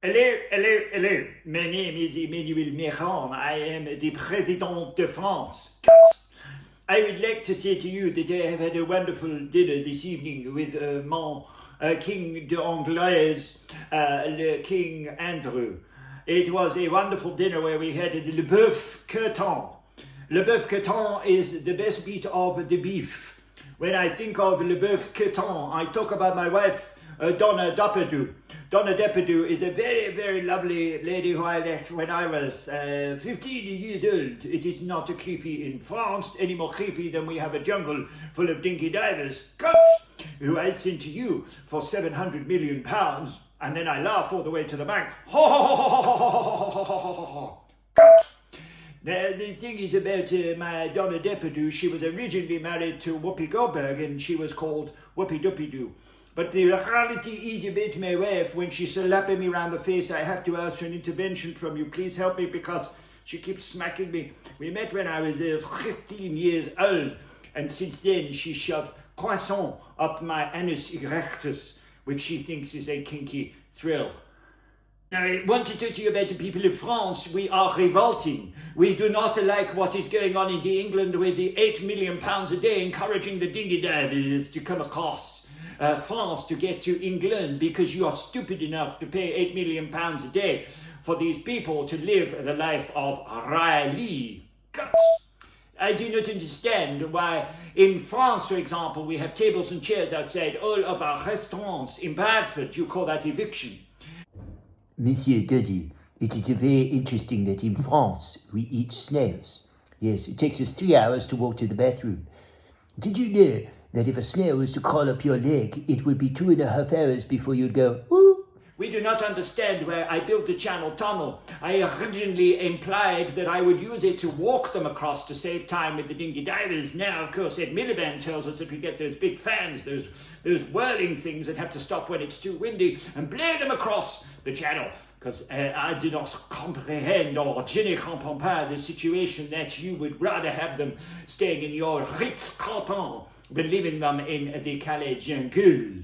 Hello, hello, hello. My name is Emmanuel Macron. I am the President de France. I would like to say to you that I have had a wonderful dinner this evening with mon King d'Anglaise, King Andrew. It was a wonderful dinner where we had le bœuf curtain. Le bœuf curtain is the best bit of the beef. When I think of le bœuf curtain, I talk about my wife, Donna Depedu. Donna Depedu is a very, very lovely lady who I met when I was 15 years old. It is not creepy in France, any more creepy than we have a jungle full of dinky divers, cops, who I sent to you for £700 million, and then I laugh all the way to the bank. Now, the thing is about my Donna Depedu, she was originally married to Whoopi Goldberg, and she was called Whoopi Doopy Doo. But the reality is about my wife, when she's slapping me around the face, I have to ask for an intervention from you. Please help me, because she keeps smacking me. We met when I was 15 years old, and since then she shoved croissant up my anus erectus, which she thinks is a kinky thrill. Now, I want to talk to you about the people of France. We are revolting. We do not like what is going on in England with the £8 million a day encouraging the dinghy divers to come across France to get to England, because you are stupid enough to pay £8 million a day for these people to live the life of Riley. I do not understand why in France, for example, we have tables and chairs outside all of our restaurants. In Belfield, you call that eviction. Monsieur Duddy, it is very interesting that in France we eat snails. Yes, it takes us 3 hours to walk to the bathroom. Did you know that if a snail was to crawl up your leg, it would be 2.5 hours before you'd go, woo? We do not understand where I built the Channel Tunnel. I originally implied that I would use it to walk them across to save time with the dinghy divers. Now, of course, Ed Miliband tells us that we get those big fans, those whirling things that have to stop when it's too windy, and blow them across the channel. Because I do not comprehend, or je ne comprends pas, the situation that you would rather have them staying in your Ritz-Carlton than leaving them in the Calais jungle.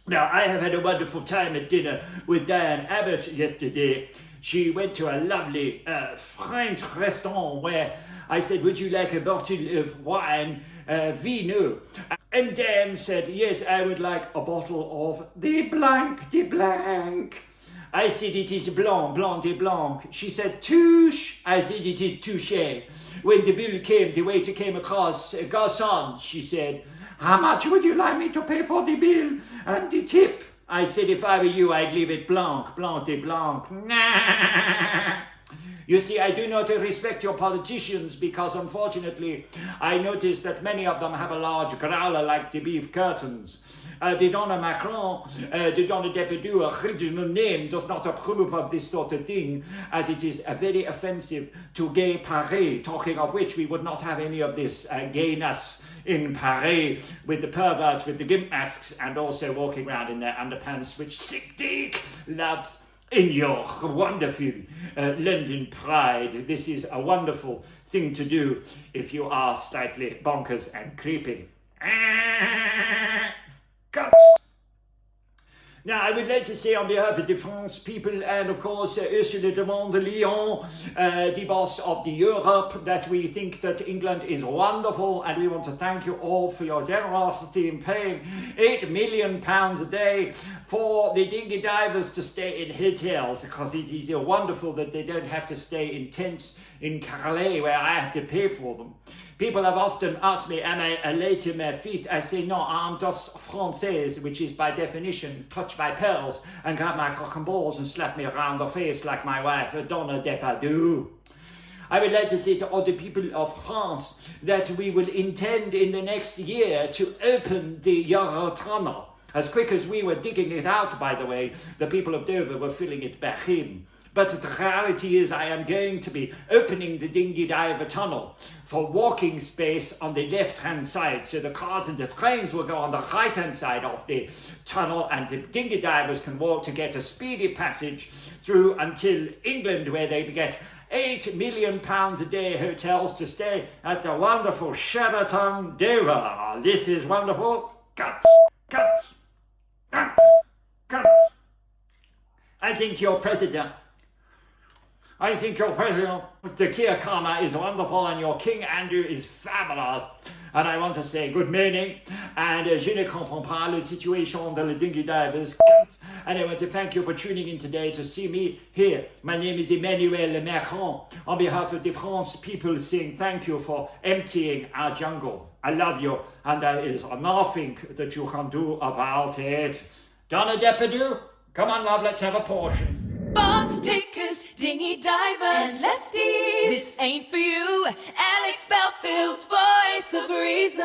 Now, I have had a wonderful time at dinner with Diane Abbott yesterday. She went to a lovely French restaurant where I said, would you like a bottle of wine, vino? And Diane said, yes, I would like a bottle of the blanc de blanc. I said, it is blanc, blanc de blanc. She said, touche. I said, it is touche. When the bill came, the waiter came across, garçon, she said, how much would you like me to pay for the bill and the tip? I said, if I were you, I'd leave it blanc, blanc de blanc. Nah. You see, I do not respect your politicians because, unfortunately, I noticed that many of them have a large growler like the beef curtains. The Donna Macron, the Donna Depedu original name does not approve of this sort of thing, as it is very offensive to gay Paris, talking of which we would not have any of this gayness in Paris, with the perverts with the gimp masks and also walking around in their underpants, which sick dick loves in your wonderful London pride. This is a wonderful thing to do if you are slightly bonkers and creepy. Cut. Now, I would like to say on behalf of the France people and, of course, Ursula de von der Leyen, the boss of the Europe, that we think that England is wonderful, and we want to thank you all for your generosity in paying £8 million a day for the dinghy divers to stay in hotels, because it is wonderful that they don't have to stay in tents in Calais where I have to pay for them. People have often asked me, am I late to my feet? I say, no, I'm just Française, which is by definition, clutch my pearls and grab my cock and balls and slap me around the face like my wife, Donna Depedu. I would like to say to all the people of France that we will intend in the next year to open the Eurotunnel. As quick as we were digging it out, by the way, the people of Dover were filling it back in. But the reality is I am going to be opening the dinghy diver tunnel for walking space on the left-hand side. So the cars and the trains will go on the right-hand side of the tunnel, and the dinghy divers can walk to get a speedy passage through until England, where they get £8 million a day hotels to stay at the wonderful Sheraton Dover. This is wonderful. Cut. I I think your president, the Kia Karma is wonderful and your King Andrew is fabulous. And I want to say good morning, and je ne comprends pas la situation de la Dinghy divers. And I want to thank you for tuning in today to see me here. My name is Emmanuel Macron. On behalf of the France people, saying thank you for emptying our jungle. I love you, and there is nothing that you can do about it. Donna Depedu, come on, love, let's have a portion. Box takers, dinghy divers, and lefties. This ain't for you. Alex Belfield's voice of reason.